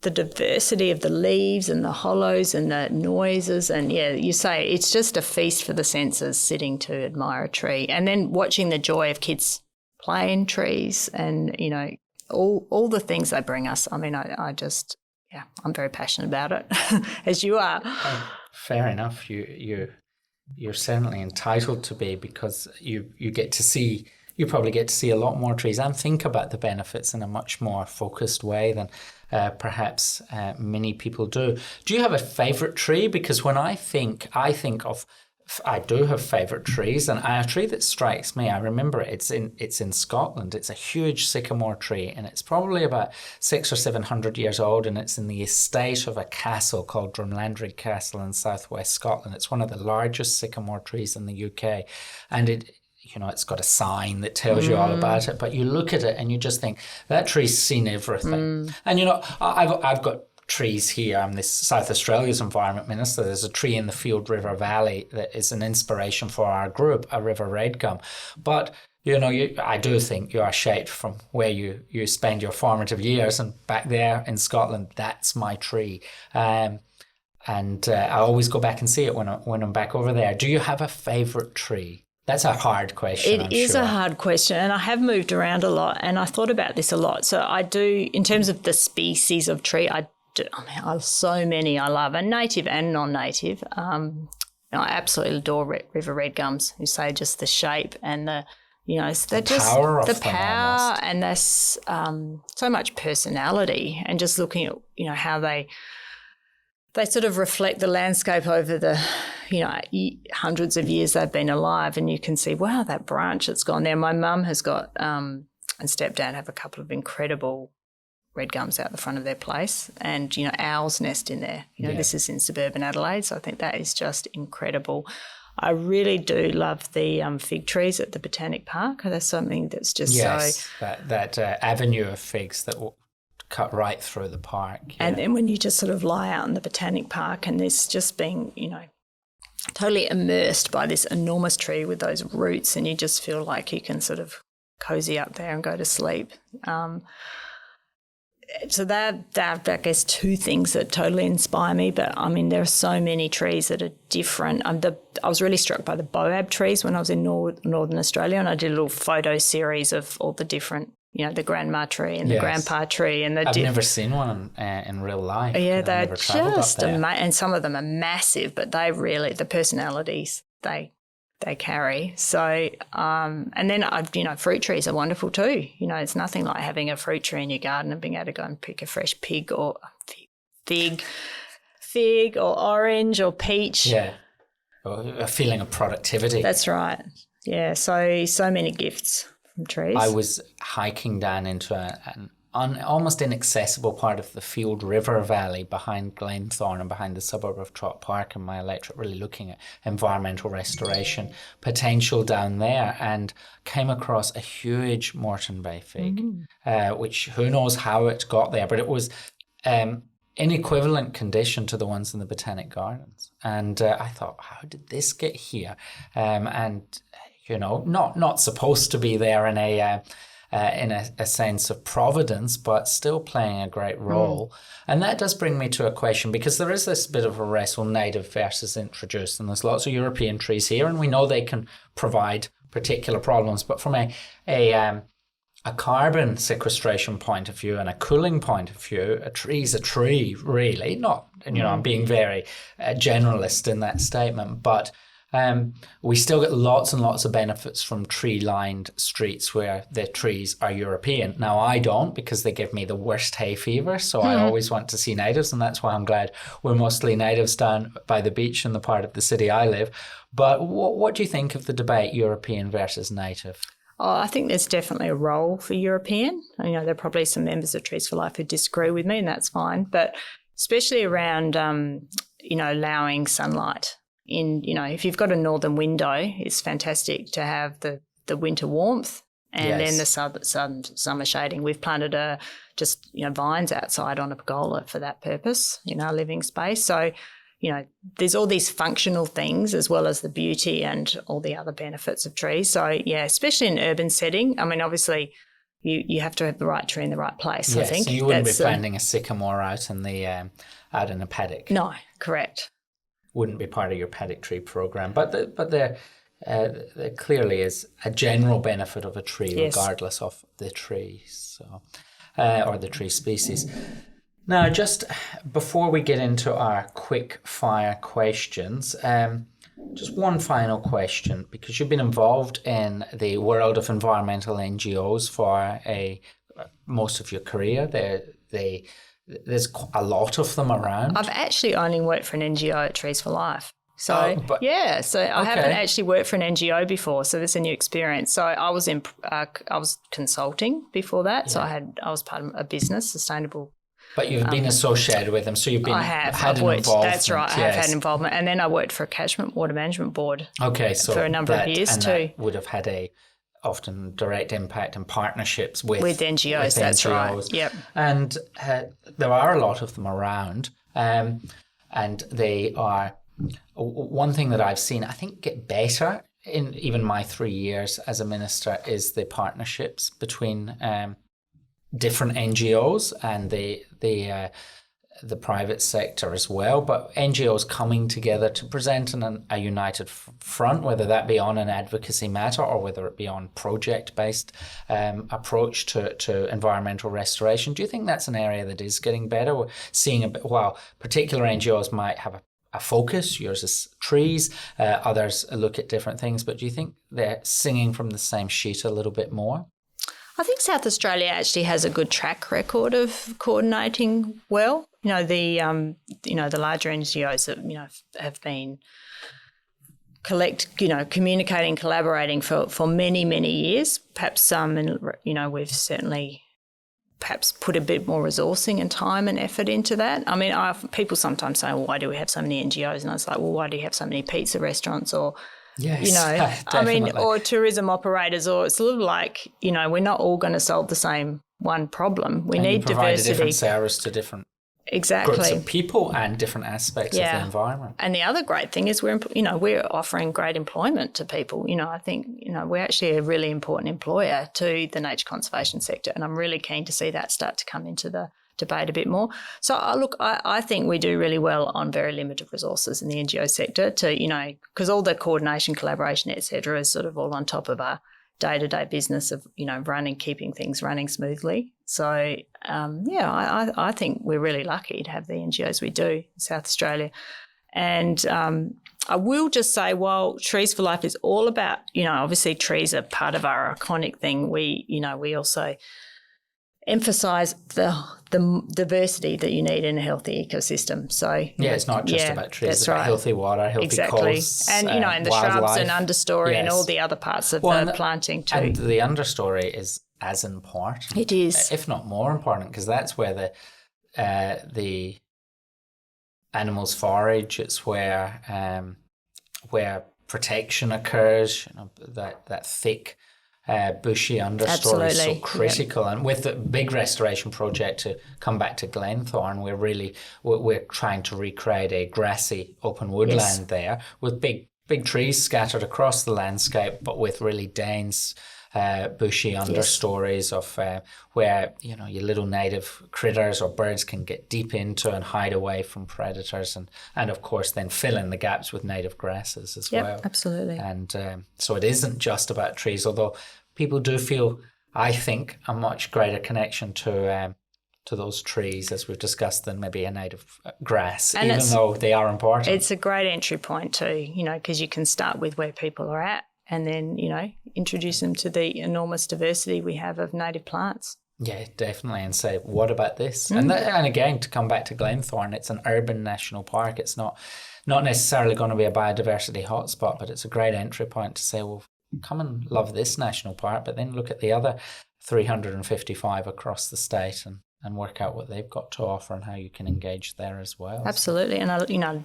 the diversity of the leaves and the hollows and the noises. And, you say it's just a feast for the senses sitting to admire a tree. And then watching the joy of kids play in trees and, all the things they bring us. I mean, I'm very passionate about it, as you are. Fair enough. You're certainly entitled to be, because you probably get to see a lot more trees and think about the benefits in a much more focused way than perhaps many people do. Do you have a favourite tree? Because when I do have favourite trees, and a tree that strikes me, I remember it's in Scotland. It's a huge sycamore tree, and it's probably about 600 or 700 years old, and it's in the estate of a castle called Drumlandry Castle in southwest Scotland. It's one of the largest sycamore trees in the UK, and it's got a sign that tells you all about it, but you look at it and you just think, that tree's seen everything. And, I've got trees here. I'm this South Australia's Environment Minister. There's a tree in the Field River Valley that is an inspiration for our group, a river red gum. But I do think you are shaped from where you spend your formative years, and back there in Scotland, that's my tree. And I always go back and see it when I'm back over there. Do you have a favourite tree? That's a hard question. It is a hard question, and I have moved around a lot, and I thought about this a lot. So I do, in terms of the species of tree, I so many I love, and native and non-native. I absolutely adore river red gums. You say just the shape and the power and there's so much personality, and just looking at how they sort of reflect the landscape over the hundreds of years they've been alive, and you can see, wow, that branch that's gone there. My mum has got and stepdad have a couple of incredible red gums out the front of their place, and owls nest in there. This is in suburban Adelaide, so I think that is just incredible. I really do love the fig trees at the Botanic Park. There's something that's just that avenue of figs that will cut right through the park. Yeah. And then when you just sort of lie out in the Botanic Park, and there's just being, totally immersed by this enormous tree with those roots, and you just feel like you can sort of cozy up there and go to sleep. So that I guess two things that totally inspire me. But I mean, there are so many trees that are different. I was really struck by the boab trees when I was in Northern Australia, and I did a little photo series of all the different, the grandma tree and the grandpa tree, and I've never seen one in real life. Yeah, they're just amazing, and some of them are massive, but they really, the personalities they carry. So, and then fruit trees are wonderful too. It's nothing like having a fruit tree in your garden and being able to go and pick a fresh fig or orange or peach. Yeah, or a feeling of productivity. That's right. Yeah, so many gifts from trees. I was hiking down into an almost inaccessible part of the Field River Valley behind Glenthorne and behind the suburb of Trott Park in my electorate, really looking at environmental restoration potential down there, and came across a huge Moreton Bay fig, which who knows how it got there, but it was in equivalent condition to the ones in the Botanic Gardens. And I thought, how did this get here? Not supposed to be there in a sense of providence, but still playing a great role. And that does bring me to a question, because there is this bit of a wrestle, native versus introduced, and there's lots of European trees here, and we know they can provide particular problems, but from a carbon sequestration point of view and a cooling point of view, a tree's a tree, really. Not, I'm being very generalist in that statement, but we still get lots and lots of benefits from tree-lined streets where the trees are European. Now, I don't, because they give me the worst hay fever, so I always want to see natives, and that's why I'm glad we're mostly natives down by the beach in the part of the city I live. But what do you think of the debate, European versus native? Oh, I think there's definitely a role for European. There are probably some members of Trees for Life who disagree with me, and that's fine. But especially around, allowing sunlight in, if you've got a northern window, it's fantastic to have the winter warmth and then the summer shading. We've planted vines outside on a pergola for that purpose in our living space. So, there's all these functional things as well as the beauty and all the other benefits of trees. So, yeah, especially in an urban setting, I mean, obviously you have to have the right tree in the right place, I think. So you wouldn't be planting a sycamore out in a paddock. No, correct. Wouldn't be part of your paddock tree program, but there clearly is a general benefit of a tree, regardless of the tree, or the tree species. Now, just before we get into our quick fire questions, just one final question, because you've been involved in the world of environmental NGOs for most of your career. There's a lot of them around. I've actually only worked for an NGO at Trees for Life. So I haven't actually worked for an NGO before, so this is a new experience. So I was consulting before that, so I was part of a business, sustainable. But you've been associated with them, so you've been had an involvement. That's right, I have had involvement, and then I worked for a catchment water management board. Okay, so for a number of years too. That would have had a often direct impact and partnerships with NGOs. That's right. Yep. And there are a lot of them around, and they are one thing that I've seen, I think, get better in even my 3 years as a minister is the partnerships between different NGOs and the private sector as well, but NGOs coming together to present a united front, whether that be on an advocacy matter or whether it be on project-based approach to environmental restoration. Do you think that's an area that is getting better? We're seeing a bit, while particular NGOs might have a focus, yours is trees, others look at different things, but do you think they're singing from the same sheet a little bit more? I think South Australia actually has a good track record of coordinating well. The larger NGOs have been communicating, collaborating for many, many years. Perhaps some, we've certainly perhaps put a bit more resourcing and time and effort into that. I mean, people sometimes say, well, why do we have so many NGOs? And I was like, well, why do you have so many pizza restaurants or yes, I mean, or tourism operators, or it's a little like, we're not all going to solve the same one problem. We need diversity. Provide a different service to different groups of people and different aspects of the environment. And the other great thing is we're offering great employment to people. I think, we're actually a really important employer to the nature conservation sector, and I'm really keen to see that start to come into the debate a bit more. So I think we do really well on very limited resources in the NGO sector because all the coordination, collaboration, et cetera, is sort of all on top of our day-to-day business of, keeping things running smoothly. So, I think we're really lucky to have the NGOs we do in South Australia. And I will just say, while Trees for Life is all about, obviously trees are part of our iconic thing, we also emphasise the diversity that you need in a healthy ecosystem. So it's not just about trees, it's about healthy water, healthy coasts, and and the wildlife, shrubs and understory and all the other parts of the planting too. And the understory is as important. It is, if not more important, because that's where the animals forage. It's where protection occurs. That thick bushy understory is so critical. And with the big restoration project, to come back to Glenthorne, we're trying to recreate a grassy open woodland there with big trees scattered across the landscape, but with really dense bushy understories of where your little native critters or birds can get deep into and hide away from predators, and of course then fill in the gaps with native grasses as well. Absolutely. And so it isn't just about trees, although people do feel, I think, a much greater connection to those trees, as we've discussed, than maybe a native grass, and even though they are important. It's a great entry point too, because you can start with where people are at and then, introduce them to the enormous diversity we have of native plants. Yeah, definitely, and say, what about this? And again, to come back to Glenthorne, it's an urban national park. It's not necessarily going to be a biodiversity hotspot, but it's a great entry point to say, well, come and love this national park, but then look at the other 355 across the state and work out what they've got to offer and how you can engage there as well. Absolutely. And,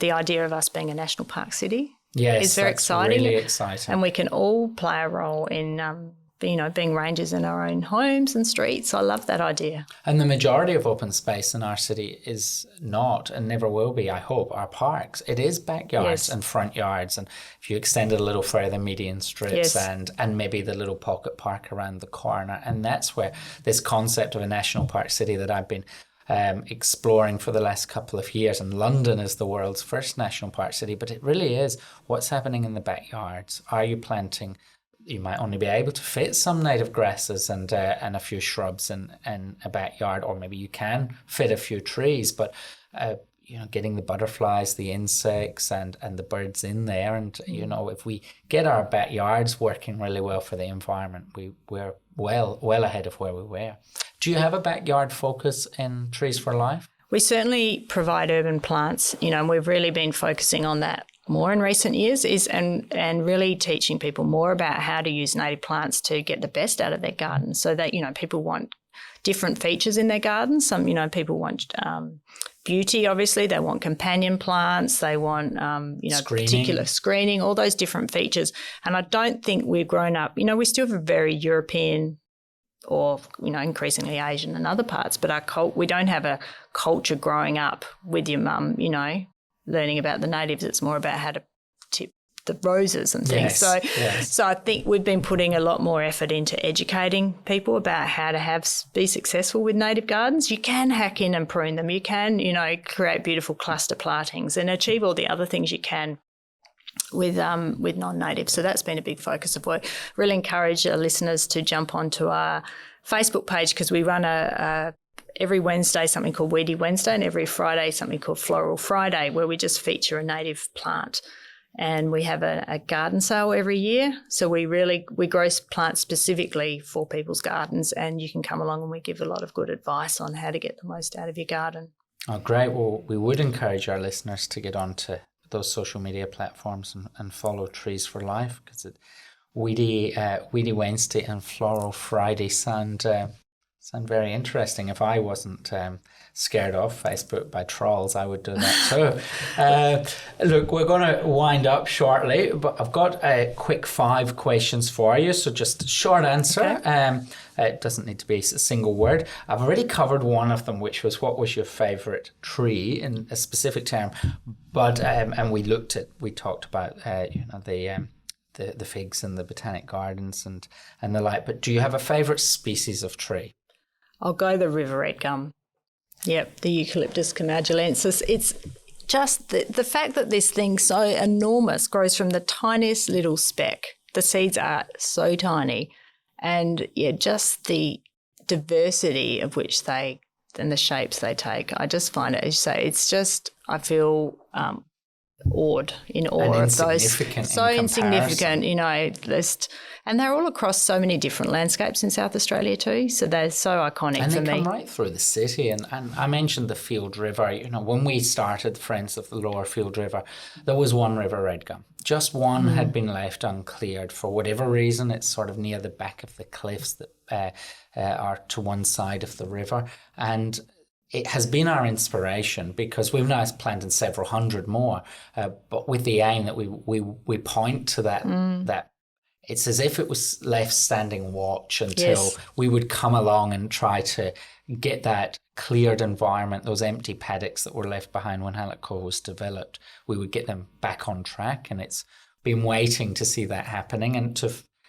the idea of us being a national park city is very exciting. Really exciting. And we can all play a role in, being rangers in our own homes and streets. I love that idea. And the majority of open space in our city is not, and never will be, I hope, our parks. It is backyards and front yards. And if you extend it a little further, median strips and maybe the little pocket park around the corner. And that's where this concept of a national park city that I've been exploring for the last couple of years. And London is the world's first national park city, but it really is what's happening in the backyards. Are you planting? You might only be able to fit some native grasses and a few shrubs in a backyard, or maybe you can fit a few trees, but getting the butterflies, the insects and the birds in there. And, if we get our backyards working really well for the environment, we're well ahead of where we were. Do you have a backyard focus in Trees for Life? We certainly provide urban plants, and we've really been focusing on that more in recent years is and really teaching people more about how to use native plants to get the best out of their garden. So that, people want different features in their gardens. Some, people want beauty, obviously. They want companion plants. They want, particular screening, all those different features. And I don't think we've grown up, we still have a very European or, increasingly Asian and other parts, but we don't have a culture growing up with your mum, learning about the natives. It's more about how to tip the roses and things. So I think we've been putting a lot more effort into educating people about how to be successful with native gardens. You can hack in and prune them. You can, create beautiful cluster plantings and achieve all the other things you can with non-native. So that's been a big focus of work. Really encourage our listeners to jump onto our Facebook page, because we run every Wednesday something called Weedy Wednesday, and every Friday something called Floral Friday, where we just feature a native plant. And we have a garden sale every year. So we grow plants specifically for people's gardens, and you can come along and we give a lot of good advice on how to get the most out of your garden. Oh, great. Well, we would encourage our listeners to get onto those social media platforms and follow Trees for Life, because Weedy Wednesday and Floral Friday sound very interesting. If I wasn't scared off Facebook by trolls, I would do that too. Look, we're going to wind up shortly, but I've got a quick 5 questions for you. So just short answer. Okay. It doesn't need to be a single word. I've already covered one of them, which was what was your favourite tree in a specific term. But and we talked about the figs and the botanic gardens and the like. But do you have a favourite species of tree? I'll go the river red gum. Yep, the Eucalyptus comadulensis. It's just the fact that this thing so enormous grows from the tiniest little speck. The seeds are so tiny. And just the diversity of which and the shapes they take. I just find it, as you say, it's just, I feel awed in awe of those. So insignificant, and they're all across so many different landscapes in South Australia too. So they're so iconic for me. And they come right through the city. And I mentioned the Field River. When we started Friends of the Lower Field River, there was one river red gum. Just one had been left uncleared for whatever reason. It's sort of near the back of the cliffs that are to one side of the river. And it has been our inspiration, because we've now planted several hundred more, but with the aim that we point to that it's as if it was left standing watch until we would come along and try to get that cleared environment, those empty paddocks that were left behind when Hallett-Cole was developed. We would get them back on track, and it's been waiting to see that happening. And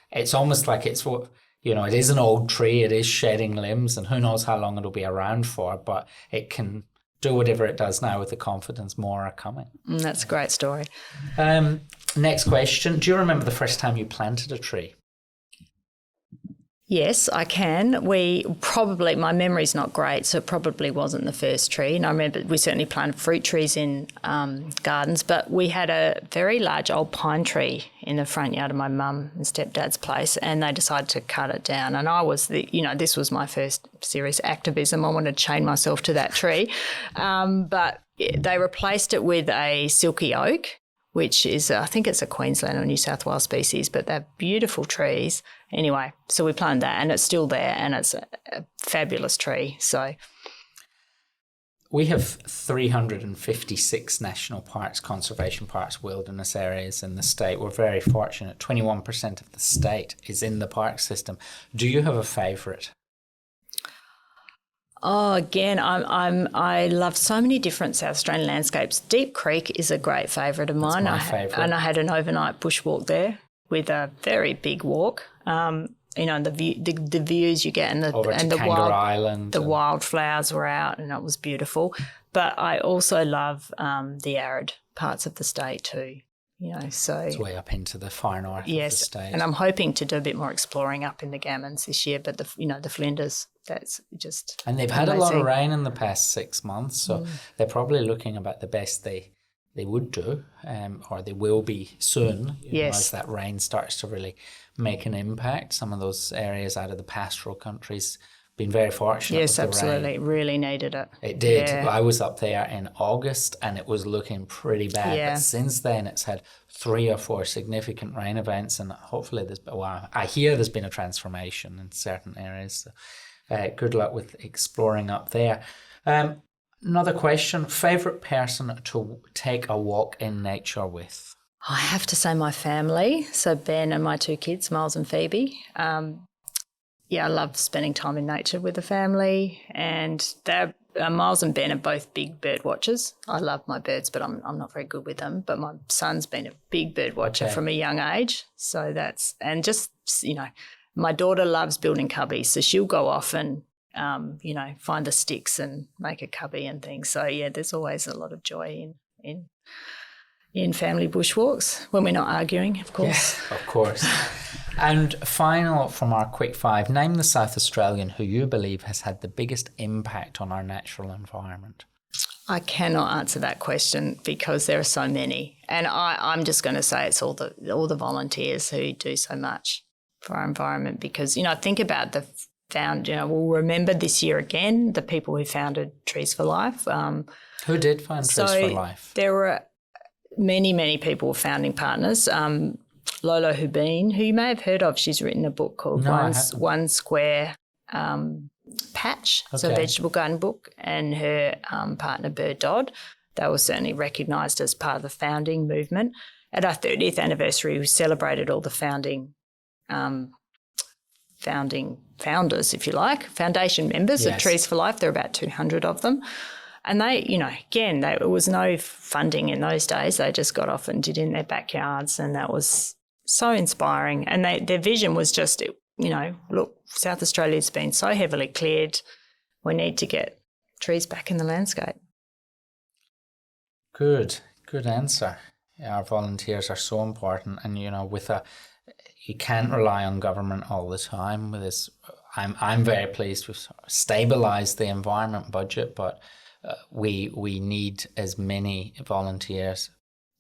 it's almost like it's what. It is an old tree, it is shedding limbs, and who knows how long it'll be around for, but it can do whatever it does now with the confidence more are coming. That's a great story. Next question. Do you remember the first time you planted a tree? Yes, I can. My memory's not great, so it probably wasn't the first tree. And I remember we certainly planted fruit trees in gardens, but we had a very large old pine tree in the front yard of my mum and stepdad's place, and they decided to cut it down. And I was this was my first serious activism. I wanted to chain myself to that tree. But they replaced it with a silky oak, which is, I think it's a Queensland or New South Wales species, but they're beautiful trees. Anyway, so we planted that, and it's still there, and it's a fabulous tree. So we have 356 national parks, conservation parks, wilderness areas in the state. We're very fortunate. 21% of the state is in the park system. Do you have a favourite? Oh, again, I love so many different South Australian landscapes. Deep Creek is a great favourite of mine. That's my favourite. And I had an overnight bushwalk there with a very big walk. The views you get and the wildflowers were out, and it was beautiful. But I also love the arid parts of the state too. So it's way up into the far north of the state. And I'm hoping to do a bit more exploring up in the Gammons this year. But the Flinders, that's just and they've had a lot of rain in the past 6 months, so they're probably looking about the best they would do, or they will be soon. As that rain starts to really make an impact. Some of those areas out of the pastoral countries been very fortunate. Yes, with the absolutely. rain. Really needed it. It did. Yeah. I was up there in August and it was looking pretty bad. Yeah. But since then, it's had 3 or 4 significant rain events, and hopefully I hear there's been a transformation in certain areas. So, good luck with exploring up there. Another question: favorite person to take a walk in nature with? I have to say my family. So Ben and my 2 kids, Miles and Phoebe. I love spending time in nature with the family, and Miles and Ben are both big bird watchers. I love my birds, but I'm not very good with them. But my son's been a big bird watcher from a young age, so my daughter loves building cubbies, so she'll go off and find the sticks and make a cubby and things. So yeah, there's always a lot of joy in family bushwalks when we're not arguing, of course. Yeah, of course. And final from our quick 5, name the South Australian who you believe has had the biggest impact on our natural environment. I cannot answer that question because there are so many. And I'm just going to say it's all the volunteers who do so much for our environment, because, think about we'll remember this year again the people who founded Trees for Life. Who did found Trees for Life? There were many, many people founding partners. Lolo Hubin, who you may have heard of, she's written a book called One Square Patch, so a vegetable garden book, and her partner Bird Dodd. They were certainly recognised as part of the founding movement. At our 30th anniversary, we celebrated all the founding founders, if you like, foundation members of Trees for Life. There are about 200 of them. And there was no funding in those days. They just got off and did in their backyards, and that was so inspiring. And their vision was just, look, South Australia's been so heavily cleared. We need to get trees back in the landscape. Good answer. Our volunteers are so important, and you can't rely on government all the time. With this, I'm very pleased we've stabilised the environment budget, but we need as many volunteers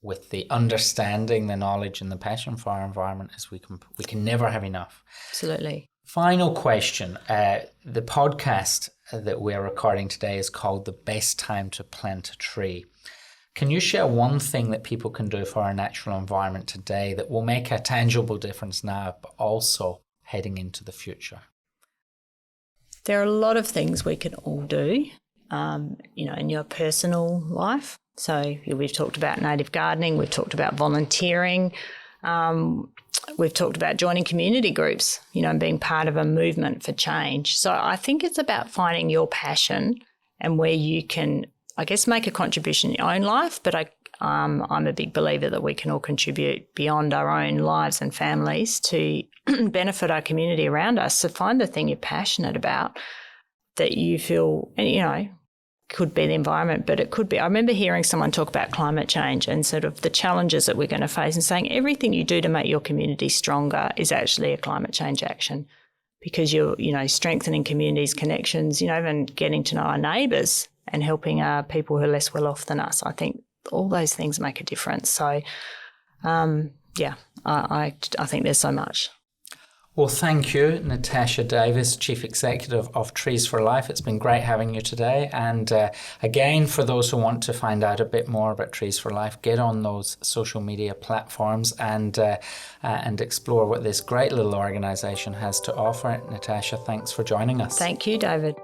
with the understanding, the knowledge, and the passion for our environment as we can. We can never have enough. Absolutely. Final question. The podcast that we're recording today is called The Best Time to Plant a Tree. Can you share one thing that people can do for our natural environment today that will make a tangible difference now, but also heading into the future? There are a lot of things we can all do, in your personal life. So we've talked about native gardening, we've talked about volunteering, we've talked about joining community groups, and being part of a movement for change. So I think it's about finding your passion and where you can, make a contribution in your own life, but I'm a big believer that we can all contribute beyond our own lives and families to benefit our community around us. So find the thing you're passionate about that you feel, could be the environment, but it could be. I remember hearing someone talk about climate change and sort of the challenges that we're going to face, and saying everything you do to make your community stronger is actually a climate change action, because you're, strengthening communities' connections, and getting to know our neighbours and helping people who are less well off than us. I think all those things make a difference. So, I think there's so much. Well, thank you, Natasha Davis, Chief Executive of Trees for Life. It's been great having you today. And again, for those who want to find out a bit more about Trees for Life, get on those social media platforms and explore what this great little organisation has to offer. Natasha, thanks for joining us. Thank you, David.